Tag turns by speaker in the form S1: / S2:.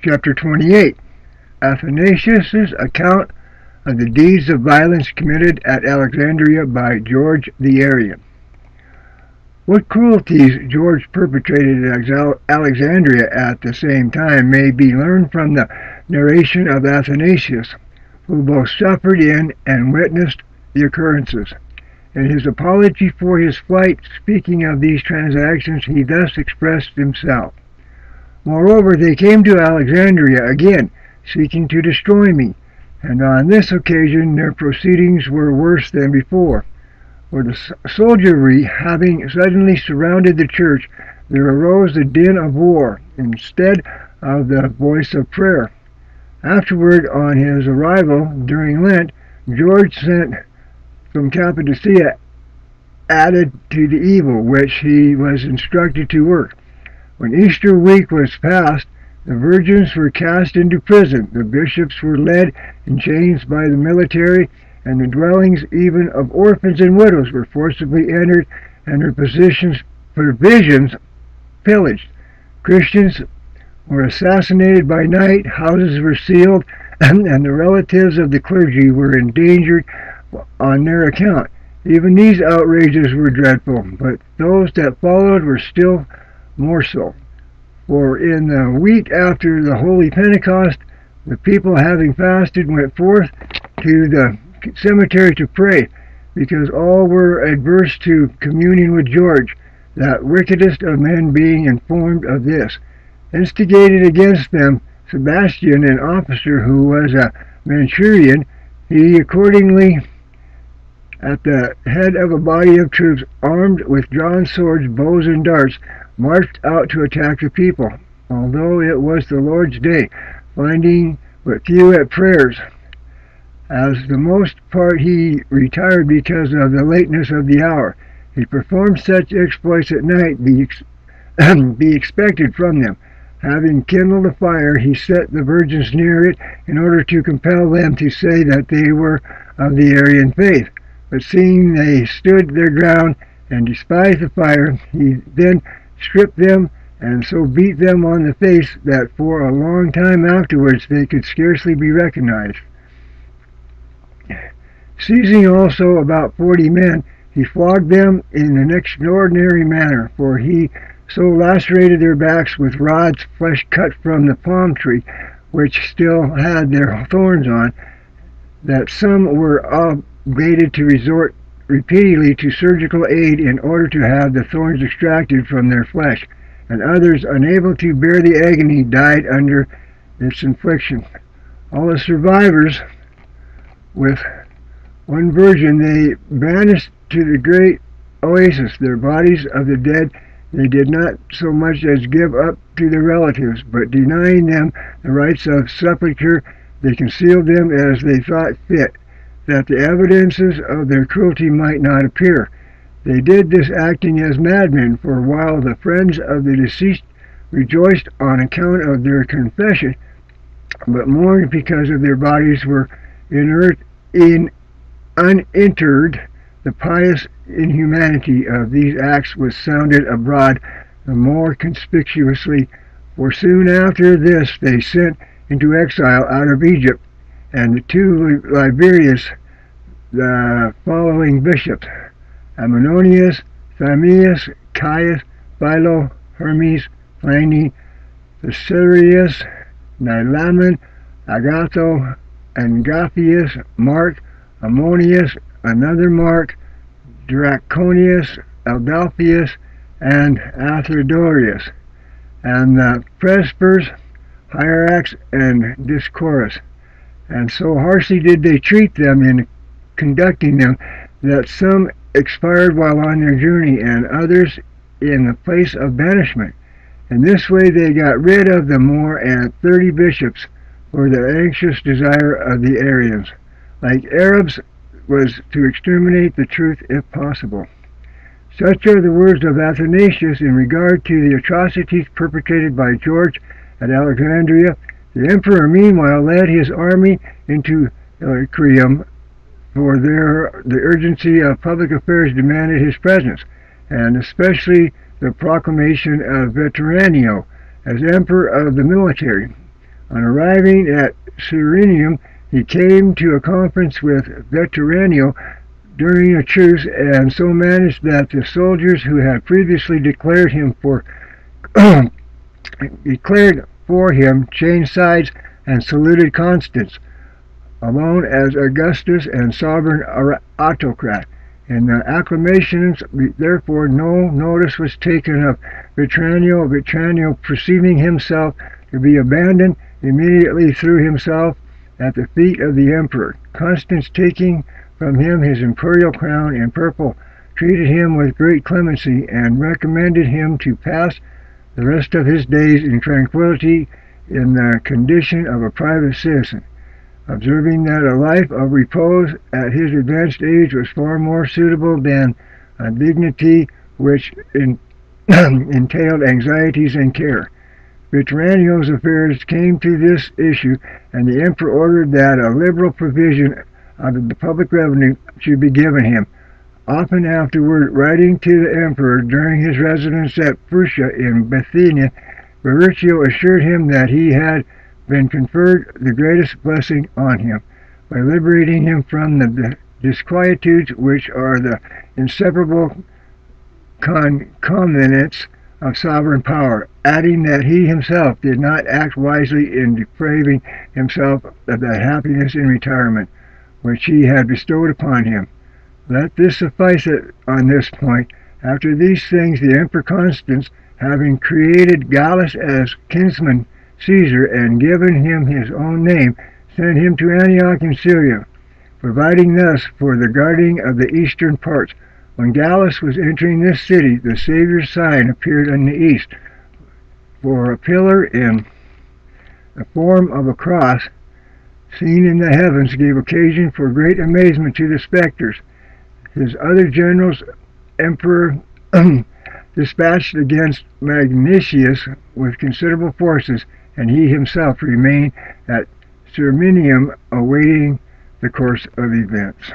S1: Chapter 28. Athanasius' account of the deeds of violence committed at Alexandria by George the Arian. What cruelties George perpetrated at Alexandria at the same time may be learned from the narration of Athanasius, who both suffered in and witnessed the occurrences. In his apology for his flight, speaking of these transactions, he thus expressed himself: "Moreover, they came to Alexandria again, seeking to destroy me, and on this occasion their proceedings were worse than before. For the soldiery having suddenly surrounded the church, there arose the din of war instead of the voice of prayer. Afterward, on his arrival during Lent, George sent from Cappadocia added to the evil which he was instructed to work. When Easter week was past, the virgins were cast into prison, the bishops were led in chains by the military, and the dwellings even of orphans and widows were forcibly entered, and their provisions pillaged. Christians were assassinated by night, houses were sealed, and the relatives of the clergy were endangered on their account. Even these outrages were dreadful, but those that followed were still more so. For in the week after the Holy Pentecost, the people, having fasted, went forth to the cemetery to pray, because all were adverse to communion with George, that wickedest of men, being informed of this, instigated against them Sebastian, an officer who was a Manchurian. He accordingly, at the head of a body of troops, armed with drawn swords, bows, and darts, marched out to attack the people, although it was the Lord's day, finding but few at prayers. As the most part he retired because of the lateness of the hour. He performed such exploits at night be expected from them. Having kindled a fire, he set the virgins near it in order to compel them to say that they were of the Arian faith. But seeing they stood their ground and despised the fire, he then stripped them and so beat them on the face that for a long time afterwards they could scarcely be recognized. Seizing also about 40 men, he flogged them in an extraordinary manner, for he so lacerated their backs with rods, flesh cut from the palm tree, which still had their thorns on, that some were obligated to resort repeatedly to surgical aid in order to have the thorns extracted from their flesh, and others, unable to bear the agony, died under its infliction. All the survivors, with one virgin, they banished to the great oasis. Their bodies of the dead they did not so much as give up to their relatives, but denying them the rights of sepulture, they concealed them as they thought fit, that the evidences of their cruelty might not appear. They did this acting as madmen, for while the friends of the deceased rejoiced on account of their confession, but mourned because of their bodies were inert uninterred, the pious inhumanity of these acts was sounded abroad the more conspicuously, for soon after this they sent into exile out of Egypt, and the two Liberius, the following bishops: Ammonius, Thymius, Caius, Philo, Hermes, Pliny, Thesarius, Nilaman, Agatho, Angathius, Mark, Ammonius, another Mark, Draconius, Adelphius, and Athodorius, and the Prespers, Hierax, and Discorus. And so harshly did they treat them in conducting them, that some expired while on their journey, and others in the place of banishment. In this way they got rid of the more and 30 bishops for the anxious desire of the Arians, like Arabs, was to exterminate the truth if possible. Such are the words of Athanasius in regard to the atrocities perpetrated by George at Alexandria. The emperor meanwhile led his army into Illyricum, for there the urgency of public affairs demanded his presence, and especially the proclamation of Veteranio as emperor of the military. On arriving at Serenium, he came to a conference with Veteranio during a truce, and so managed that the soldiers who had previously declared for him changed sides and saluted Constans alone as Augustus and sovereign autocrat. In the acclamations, therefore, no notice was taken of Vetranio. Vetranio, perceiving himself to be abandoned, immediately threw himself at the feet of the emperor. Constans, taking from him his imperial crown and purple, treated him with great clemency and recommended him to pass the rest of his days in tranquility in the condition of a private citizen, observing that a life of repose at his advanced age was far more suitable than a dignity which entailed anxieties and care. Vetranio's affairs came to this issue, and the emperor ordered that a liberal provision out of the public revenue should be given him. Often afterward, writing to the emperor during his residence at Fruscia in Bithynia, Berruccio assured him that he had been conferred the greatest blessing on him by liberating him from the disquietudes which are the inseparable concomitants of sovereign power, adding that he himself did not act wisely in depriving himself of that happiness in retirement which he had bestowed upon him. Let this suffice it on this point. After these things, the Emperor Constans, having created Gallus as kinsman Caesar and given him his own name, sent him to Antioch in Syria, providing thus for the guarding of the eastern parts. When Gallus was entering this city, the Savior's sign appeared in the east, for a pillar in the form of a cross, seen in the heavens, gave occasion for great amazement to the spectators. His other generals, Emperor dispatched against Magnentius with considerable forces, and he himself remained at Sirmium awaiting the course of events.